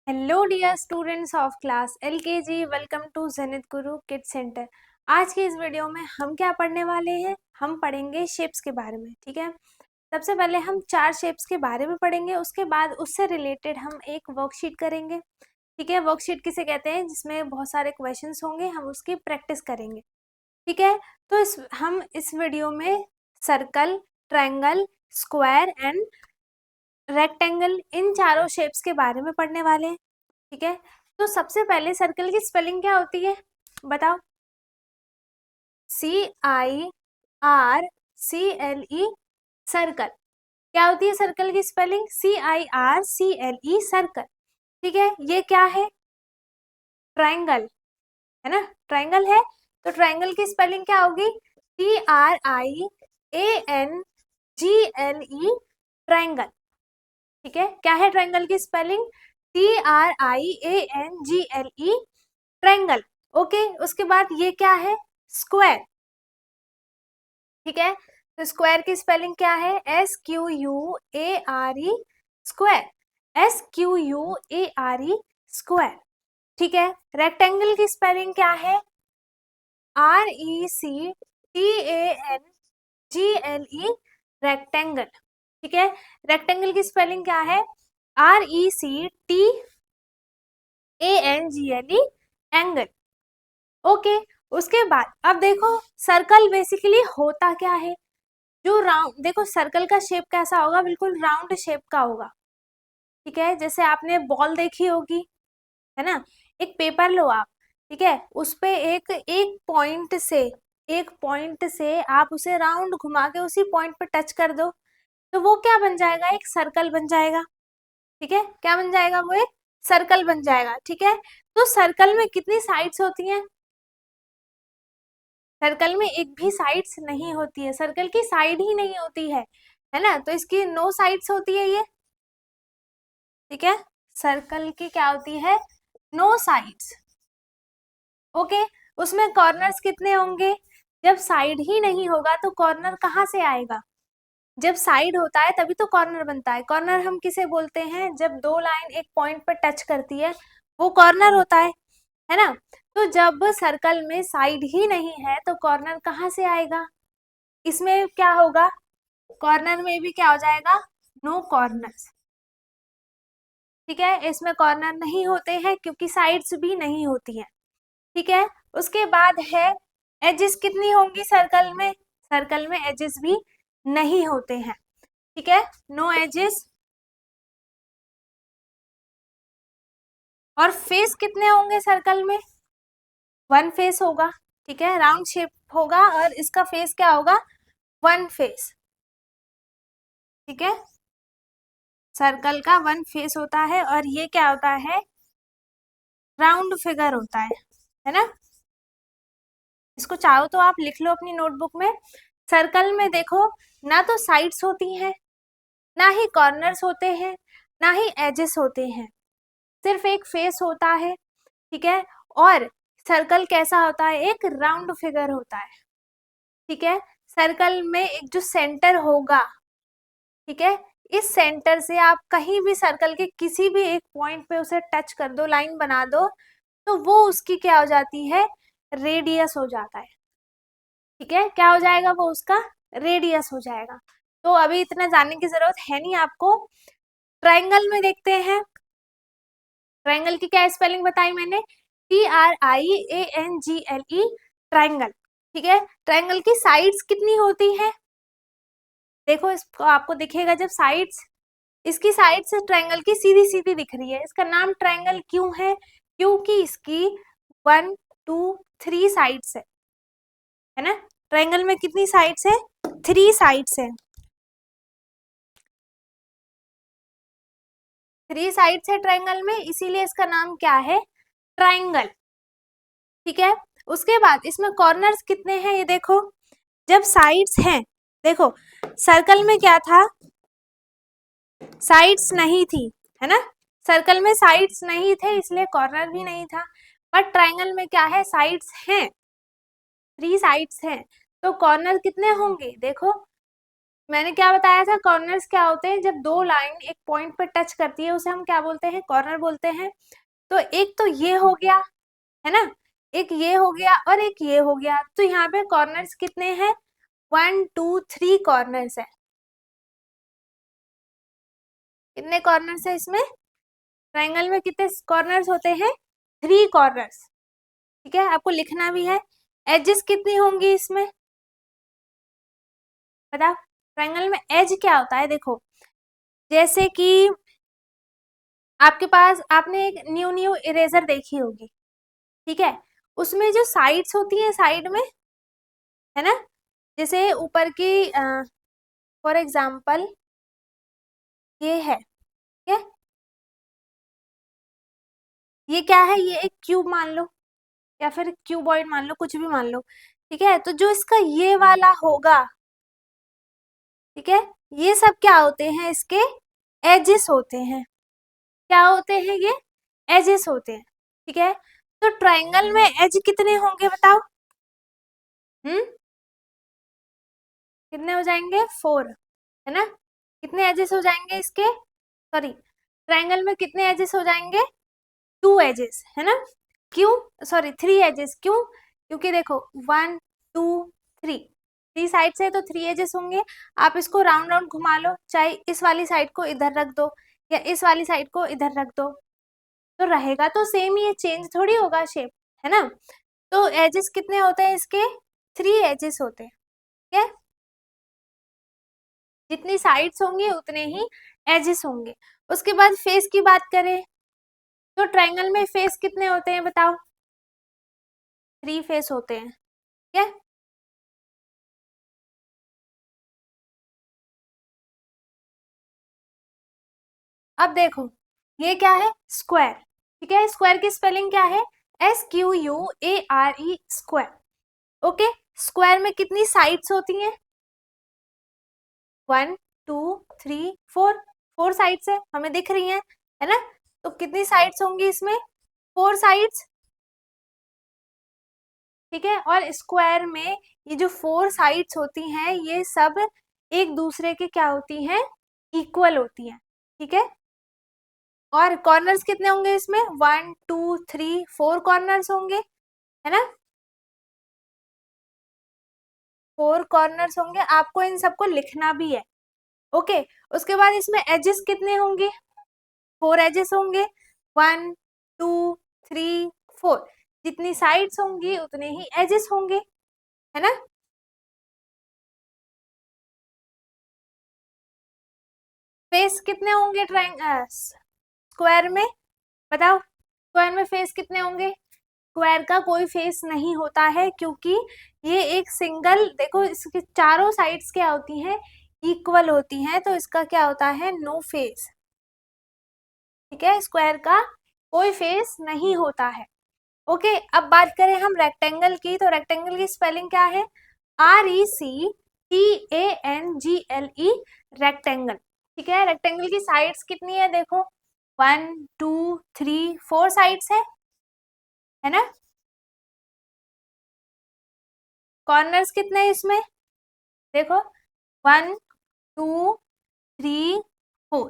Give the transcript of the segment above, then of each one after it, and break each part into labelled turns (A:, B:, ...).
A: Hello dear students of class LKG, welcome to Zenith Guru kids centre. आज की इस video में हम क्या पढ़ने वाले हैं? हम पढ़ेंगे शेप्स के बारे में। ठीक है, सबसे पहले हम 4 शेप्स के बारे में पढ़ेंगे, उसके बाद उससे रिलेटेड हम एक वर्कशीट करेंगे। ठीक है, वर्कशीट किसे कहते हैं? जिसमें बहुत सारे क्वेश्चंस होंगे, हम उसकी प्रैक्टिस करेंगे। ठीक है, तो हम इस वीडियो में circle, triangle, square and rectangle, इन चारों शेप्स के बारे में पढ़ने वाले हैं। ठीक है, तो सबसे पहले सर्कल की स्पेलिंग क्या होती है बताओ? CIRCLE, circle. क्या होती है सर्कल की स्पेलिंग? CIRCLE, circle. ठीक है, ये क्या है? ट्रायंगल है ना, ट्रायंगल है। तो ट्रायंगल की स्पेलिंग क्या होगी? TRIANGLE, triangle. ठीक है, क्या है ट्रायंगल की स्पेलिंग? TRIANGLE, triangle. ओके, उसके बाद ये क्या है? स्क्वायर। ठीक है, तो स्क्वायर की स्पेलिंग क्या है? SQUARE, square. SQUARE, square. ठीक है, रेक्टेंगल की स्पेलिंग क्या है? RECTANGLE, rectangle. ठीक है, रेक्टेंगल की स्पेलिंग क्या है? RECTANGLE, angle. ओके, उसके बाद अब देखो सर्कल बेसिकली होता क्या है? जो राउंड, देखो सर्कल का शेप कैसा होगा? बिल्कुल राउंड शेप का होगा। ठीक है, जैसे आपने बॉल देखी होगी, है ना। एक पेपर लो आप, ठीक है, उस पे एक एक पॉइंट से आप उसे राउंड घुमा के उसी पॉइंट पे टच कर दो, तो वो क्या बन जाएगा? एक सर्कल बन जाएगा। ठीक है, क्या बन जाएगा? वो एक सर्कल बन जाएगा। ठीक है, तो सर्कल में कितनी साइड्स होती हैं? सर्कल में एक भी साइड्स नहीं होती है, सर्कल की साइड ही नहीं होती है ना, तो इसकी नो साइड्स होती है ये। ठीक है, सर्कल की क्या होती है? No sides. ओके, उसमें कॉर्नर्स कितने होंगे? जब साइड ही नहीं होगा तो कॉर्नर कहाँ से आएगा? जब साइड होता है तभी तो कॉर्नर बनता है। कॉर्नर हम किसे बोलते हैं? जब दो लाइन एक पॉइंट पर टच करती है, वो कॉर्नर होता है ना। तो जब सर्कल में साइड ही नहीं है तो कॉर्नर कहाँ से आएगा? इसमें क्या होगा? कॉर्नर में भी क्या हो जाएगा? No corners. ठीक है, इसमें कॉर्नर नहीं होते हैं क्योंकि साइड्स भी नहीं होती हैं। ठीक है, उसके बाद है एजेस कितनी होंगी सर्कल में? सर्कल में एजेस भी नहीं होते हैं। ठीक है, नो एजेस। और फेस कितने होंगे सर्कल में? 1 फेस होगा। ठीक है, राउंड शेप होगा और इसका फेस क्या होगा? 1 फेस। ठीक है, सर्कल का 1 फेस होता है और ये क्या होता है? राउंड फिगर होता है ना। इसको चाहो तो आप लिख लो अपनी नोटबुक में। सर्कल में देखो, ना तो साइड्स होती हैं, ना ही कॉर्नर्स होते हैं, ना ही एजेस होते हैं, सिर्फ एक फेस होता है। ठीक है, और सर्कल कैसा होता है? एक राउंड फिगर होता है। ठीक है, सर्कल में एक जो सेंटर होगा, ठीक है, इस सेंटर से आप कहीं भी सर्कल के किसी भी एक पॉइंट पे उसे टच कर दो, लाइन बना दो, तो वो उसकी क्या हो जाती है? रेडियस हो जाता है। ठीक है, क्या हो जाएगा? वो उसका रेडियस हो जाएगा। तो अभी इतना जानने की जरूरत है नहीं आपको। ट्रायंगल में देखते हैं, ट्रायंगल की क्या स्पेलिंग बताई मैंने? TRIANGLE, triangle. ठीक है, ट्रायंगल की साइड्स कितनी होती है? देखो, इसको आपको दिखेगा जब साइड्स, इसकी साइड से ट्रायंगल की सीधी सीधी दिख रही है। इसका नाम ट्रायंगल क्यों है? क्योंकि इसकी 1 2 3 साइड्स है ना। ट्रायंगल में कितनी साइड्स है? 3 साइड्स है। 3 साइड्स है ट्रायंगल में, इसीलिए इसका नाम क्या है? ट्रायंगल। ठीक है, उसके बाद इसमें कॉर्नर्स कितने हैं ये देखो। जब साइड्स हैं, देखो सर्कल में क्या था? साइड्स नहीं थी, है ना। सर्कल में साइड्स नहीं थे इसलिए कॉर्नर भी नहीं था। बट ट्रायंगल में क्या है? साइड्स हैं, 3 साइड्स हैं, तो कॉर्नर कितने होंगे? देखो, मैंने क्या बताया था, कॉर्नर्स क्या होते हैं, जब दो लाइन एक पॉइंट पे टच करती है उसे हम क्या बोलते हैं, कॉर्नर बोलते हैं। तो एक तो ये हो गया, है ना, एक ये हो गया और एक ये हो गया। तो यहाँ पे कॉर्नर्स कितने हैं, 1 2 3 कॉर्नर्स है। कितने कॉर्नर्स है इसमें, ट्राइंगल में कितने कॉर्नर्स होते हैं, 3 कॉर्नर्स। ठीक है, आपको लिखना भी है। एजेस कितनी होंगी इसमें, बताओ। ट्राइंगल में एज क्या होता है, देखो जैसे कि आपके पास, आपने एक न्यू न्यू इरेजर देखी होगी, ठीक है, उसमें जो साइड्स होती है साइड में, है ना, जैसे ऊपर की, फॉर एग्जाम्पल ये है, ठीक है, ये क्या है, ये एक क्यूब मान लो या फिर क्यूबॉइड मान लो, कुछ भी मान लो, ठीक है। तो जो इसका ये वाला होगा, ठीक है, ये सब क्या होते हैं, इसके एजेस होते हैं। क्या होते हैं ये, एजेस होते हैं। ठीक है, तो ट्राइंगल में एज कितने होंगे बताओ, कितने हो जाएंगे, 4, है ना। कितने एजेस हो जाएंगे इसके, सॉरी, ट्राइंगल में कितने एजेस हो जाएंगे, 2 एजेस, है ना। क्यों, सॉरी 3 एजेस, क्यों, क्योंकि देखो 1 2 3, 3 साइड से तो 3 एजेस होंगे। आप इसको राउंड राउंड घुमा लो, चाहे इस वाली साइड को इधर रख दो या इस वाली साइड को इधर रख दो, तो रहेगा तो सेम ही है, चेंज थोड़ी होगा शेप, है ना। तो एजेस कितने होते हैं इसके, 3 एजेस होते हैं, ठीक है। जितनी साइड्स होंगे उतने ही एजेस होंगे। उसके बाद फेस की बात करें, तो ट्राइंगल में फेस कितने होते हैं बताओ, 3 फेस होते हैं, ठीक है। अब देखो ये क्या है, स्क्वायर, ठीक है। स्क्वायर की स्पेलिंग क्या है, SQUARE, स्क्वायर। ओके, स्क्वायर में कितनी साइड्स होती हैं, 1 2 3 4, 4 साइड्स है, हमें दिख रही हैं, है ना। तो कितनी साइड्स होंगी इसमें, 4 साइड्स, ठीक है। और स्क्वायर में ये जो 4 साइड्स होती हैं ये सब एक दूसरे के क्या होती हैं, इक्वल होती हैं, ठीक है। और कॉर्नर्स कितने होंगे इसमें, 1 2 3 4 कॉर्नर्स होंगे, है ना। 4 कॉर्नर्स होंगे, आपको इन सबको लिखना भी है। ओके, उसके बाद इसमें एजेस कितने होंगे, 4 एजेस होंगे, 1 2 3 4, जितनी साइड्स होंगी उतने ही एजेस होंगे, है ना। फेस कितने होंगे स्क्वायर में, बताओ, स्क्वायर में फेस कितने होंगे, स्क्वायर का कोई फेस नहीं होता है, क्योंकि ये एक सिंगल, देखो इसकी चारों साइड्स क्या होती हैं, इक्वल होती हैं, तो इसका क्या होता है, नो फेस, ठीक है। स्क्वायर का कोई फेस नहीं होता है। ओके, अब बात करें हम रेक्टेंगल की, तो रेक्टेंगल की स्पेलिंग क्या है, RECTANGLE, रेक्टेंगल, ठीक है। रेक्टेंगल की साइड्स कितनी है, देखो 1 2 3 4 साइड्स है ना। कॉर्नर्स कितने हैं इसमें, देखो 1 2 3 4,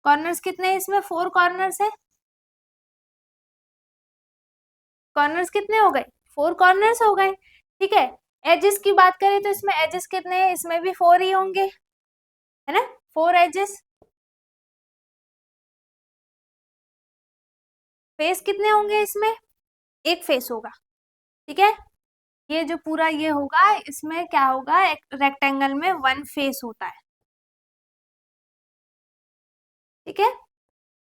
A: कॉर्नर्स कितने हैं इसमें, 4 कॉर्नर्स है। कॉर्नर्स कितने हो गए, 4 कॉर्नर्स हो गए, ठीक है। एजेस की बात करें तो इसमें एजेस कितने हैं, इसमें भी 4 ही होंगे, है ना, 4 एजेस। फेस कितने होंगे इसमें, एक फेस होगा, ठीक है। ये जो पूरा ये होगा, इसमें क्या होगा, रेक्टेंगल में 1 फेस होता है, ठीक है।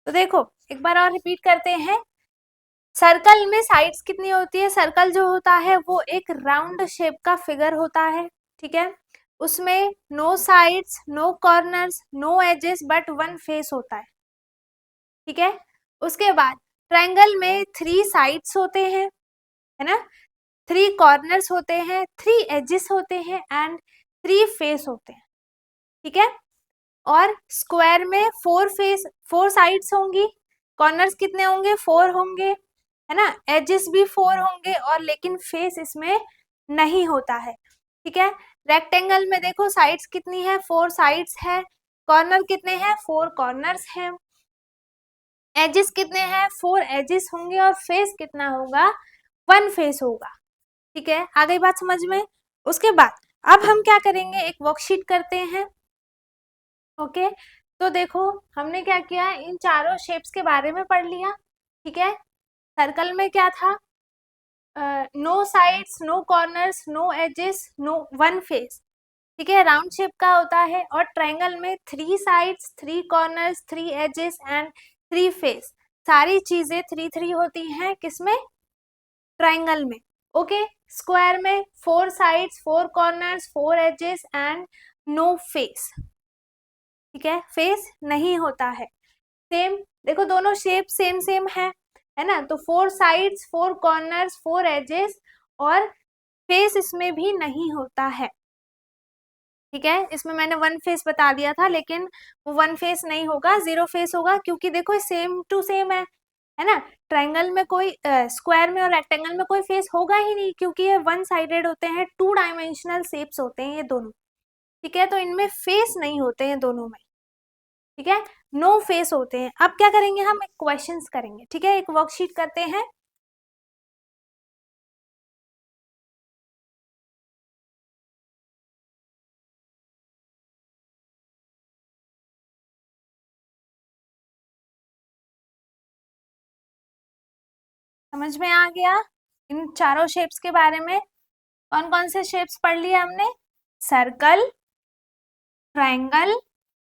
A: तो देखो एक बार और रिपीट करते हैं, सर्कल में साइड्स कितनी होती है, सर्कल जो होता है वो एक राउंड शेप का फिगर होता है, ठीक है। उसमें no sides, no corners, no edges, but 1 face होता है, ठीक है। उसके बाद ट्रायंगल में 3 साइड्स होते हैं, है ना, 3 कॉर्नर्स होते हैं, 3 एजेस होते हैं एंड 3 फेस होते हैं, ठीक है। और स्क्वायर में 4 फेस, 4 साइड्स होंगी, कॉर्नर्स कितने होंगे, 4 होंगे, है ना, एजेस भी 4 होंगे, और लेकिन फेस इसमें नहीं होता है, ठीक है। रेक्टेंगल में देखो साइड्स कितनी है, 4 साइड्स है, कॉर्नर कितने हैं, 4 कॉर्नर्स हैं, एजेस कितने हैं, 4 एजेस होंगे, और फेस कितना होगा, 1 फेस होगा। ठीक है, आ गई बात समझ में। उसके बाद अब हम क्या करेंगे, एक वर्कशीट करते हैं। ओके, तो देखो हमने क्या किया, इन चारों शेप्स के बारे में पढ़ लिया। ठीक है, सर्कल में क्या था, no sides, no corners, no edges, no 1 face. ठीक है, राउंड शेप का होता है, और ट्रायंगल में 3 sides, 3 corners, 3 edges and 3 face. सारी चीजें 3 होती हैं, किसमें, ट्रायंगल में। ओके, स्क्वायर में 4 sides, 4 corners, 4 edges and no face. ठीक है, फेस नहीं होता है। सेम देखो, दोनों शेप सेम सेम है ना, तो 4 साइड्स, 4 कॉर्नर्स, 4 एजेस, और फेस इसमें भी नहीं होता है। ठीक है, इसमें मैंने 1 फेस बता दिया था, लेकिन वो 1 फेस नहीं होगा, 0 फेस होगा, क्योंकि देखो सेम टू सेम है ना। ट्रायंगल में कोई, स्क्वायर में और रेक्टेंगल में कोई फेस होगा ही नहीं, क्योंकि ये 1 साइडेड होते हैं, 2 डायमेंशनल शेप्स होते हैं ये दोनों। ठीक है, तो इनमें फेस नहीं होते हैं दोनों में। ठीक है, नो फेस होते हैं। अब क्या करेंगे, हम एक क्वेश्चंस करेंगे। ठीक है, एक वर्कशीट करते हैं। समझ में आ गया इन चारों शेप्स के बारे में? कौन कौन से शेप्स पढ़ लिए हमने, circle, triangle,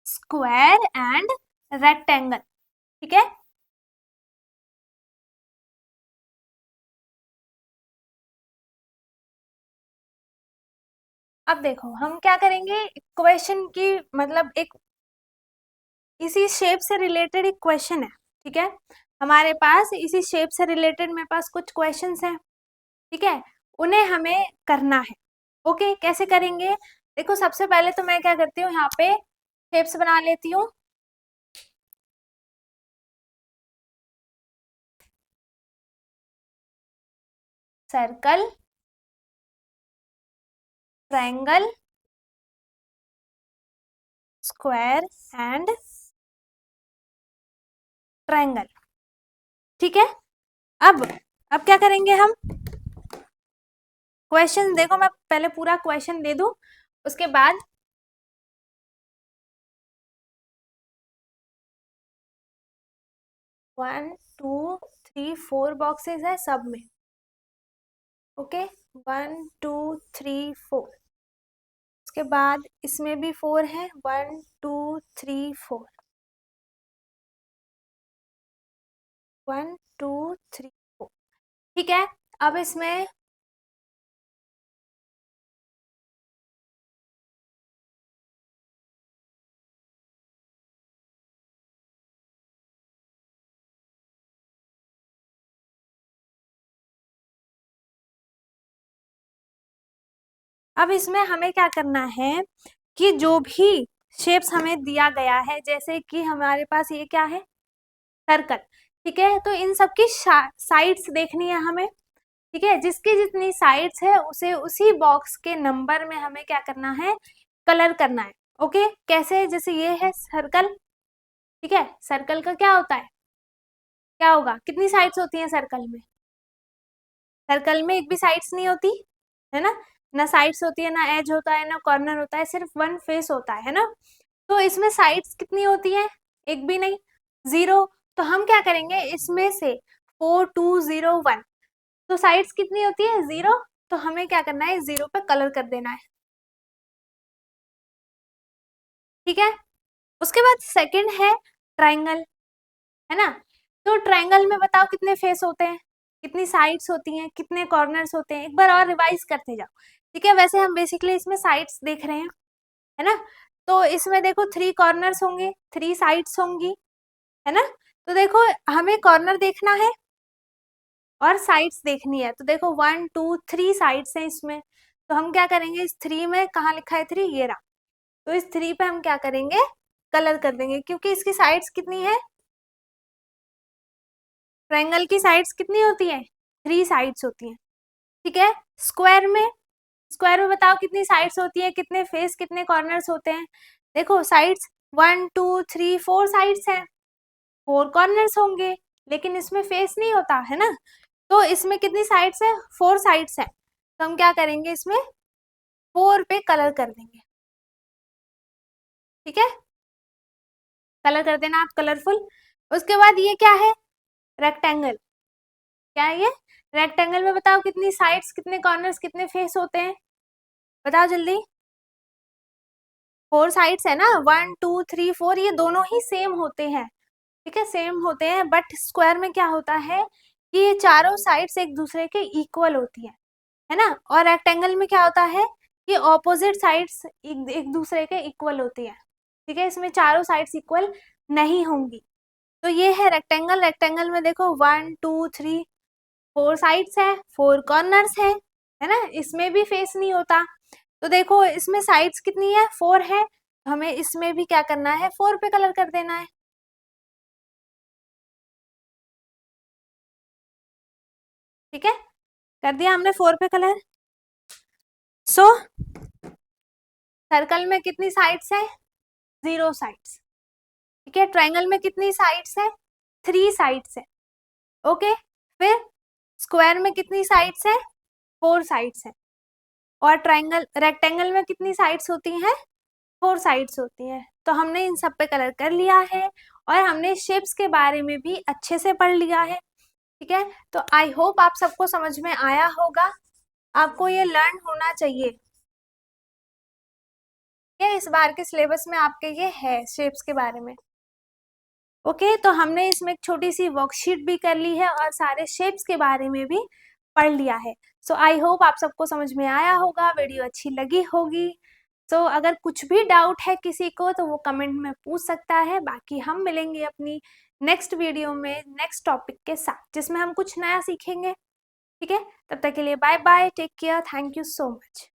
A: square and rectangle. ठीक है, अब देखो हम क्या करेंगे, क्वेश्चन की मतलब एक इसी शेप से रिलेटेड एक क्वेश्चन है। ठीक है, हमारे पास इसी शेप से रिलेटेड मेरे पास कुछ क्वेश्चंस हैं। ठीक है, उन्हें हमें करना है। ओके, कैसे करेंगे, देखो सबसे पहले तो मैं क्या करती हूँ, यहाँ पे शेप्स बना लेती हूँ। Circle, triangle, square and triangle. ठीक है, अब अब क्या करेंगे हम, क्वेश्चन देखो, मैं पहले पूरा क्वेश्चन दे दूं, उसके बाद 1 2 3 4 बॉक्सेस है सब में। ओके, 1 2 3 4, उसके बाद इसमें भी 4 है, 1 2 3 4, 1 2 3 4। ठीक है, अब इसमें हमें क्या करना है, कि जो भी शेप्स हमें दिया गया है, जैसे कि हमारे पास ये क्या है, सर्कल। ठीक है, तो इन सब की साइड्स देखनी है हमें। ठीक है, जिसकी जितनी साइड्स है उसे उसी बॉक्स के नंबर में हमें क्या करना है, कलर करना है। ओके, कैसे, जैसे ये है सर्कल। ठीक है, सर्कल का क्या होता है, क्या होगा, कितनी साइड्स होती हैं सर्कल में, सर्कल में एक भी साइड्स नहीं होती है ना, ना साइड्स होती है, ना एज होता है, ना कॉर्नर होता है, सिर्फ 1 फेस होता है ना। तो इसमें साइड्स कितनी होती है, एक भी नहीं, 0। तो हम क्या करेंगे, इसमें से 4 2 0 1, तो साइड्स कितनी होती है, 0। तो हमें क्या करना है, 0 पे कलर कर देना है। ठीक है, उसके बाद सेकंड है ट्रायंगल, है ना। तो ट्रायंगल में बताओ कितने फेस होते हैं, कितनी साइड्स होती हैं, कितने कॉर्नर्स होते हैं, एक बार और रिवाइज करते जाओ। ठीक है, वैसे हम बेसिकली इसमें साइड्स देख रहे हैं, है ना। तो इसमें देखो 3 कॉर्नर्स होंगे, 3 साइड्स होंगी, है ना। तो देखो हमें कॉर्नर देखना है और साइड्स देखनी है, तो देखो 1 2 3 साइड्स हैं इसमें। तो हम क्या करेंगे, इस 3 में कहाँ लिखा है 3, ये रहा। तो इस 3 पे हम क्या करेंगे, कलर कर देंगे, क्योंकि इसकी साइड्स कितनी है, ट्रायंगल की साइड्स कितनी होती है, 3 साइड्स होती हैं। ठीक है, स्क्वायर में स्क्वायर में बताओ कितनी साइड्स होती है, कितने फेस, कितने कॉर्नर्स होते हैं। देखो साइड्स 1 2 3 4 साइड्स हैं, 4 कॉर्नर्स होंगे, लेकिन इसमें फेस नहीं होता है ना। तो इसमें कितनी साइड्स है, 4 साइड्स है। तो हम क्या करेंगे, इसमें 4 पे कलर कर देंगे। ठीक है, कलर कर देना आप कलरफुल। उसके बाद ये क्या है, रेक्टेंगल। क्या है ये, रेक्टेंगल में बताओ कितनी साइड्स, कितने कॉर्नर्स, कितने फेस होते हैं, बताओ जल्दी। 4 साइड्स है ना, 1 2 3 4, ये दोनों ही सेम होते हैं। ठीक है, सेम होते हैं, बट स्क्वायर में क्या होता है कि ये चारों साइड्स एक दूसरे के इक्वल होती है ना। और रेक्टेंगल में क्या होता है कि ऑपोजिट साइड्स एक दूसरे के इक्वल होती है। ठीक है, इसमें चारों साइड्स इक्वल नहीं होंगी। तो ये है रेक्टेंगल। रेक्टेंगल में देखो 1 2 3 4 साइड्स है, 4 कॉर्नर्स है ना, इसमें भी फेस नहीं होता। तो देखो इसमें साइड्स कितनी है, 4 है, तो हमें इसमें भी क्या करना है, 4 पे कलर कर देना है। ठीक है, कर दिया हमने 4 पे कलर। सो सर्कल में कितनी साइड्स है, 0 साइड्स। ठीक है, ट्राइंगल में कितनी साइड्स है, 3 साइड्स है। ओके, फिर स्क्वायर में कितनी साइड्स है, 4 साइड्स है। और ट्राइंगल रेक्टेंगल में कितनी साइड्स होती हैं, 4 साइड्स होती हैं। तो हमने इन सब पे कलर कर लिया है, और हमने शेप्स के बारे में भी अच्छे से पढ़ लिया है। ठीक है, तो आई होप आप सबको समझ में आया होगा, आपको ये लर्न होना चाहिए। ये इस बार के सिलेबस में आपके ये है शेप्स के बारे में। ओके, तो हमने इसमें एक छोटी सी वर्कशीट भी कर ली है, और सारे शेप्स के बारे में भी पढ़ लिया है। सो आई होप आप सबको समझ में आया होगा, वीडियो अच्छी लगी होगी। सो अगर कुछ भी डाउट है किसी को तो वो कमेंट में पूछ सकता है। बाकी हम मिलेंगे अपनी नेक्स्ट वीडियो में नेक्स्ट टॉपिक के साथ, जिसमें हम कुछ नया सीखेंगे। ठीक है, तब तक के लिए bye bye, take care, thank you so much.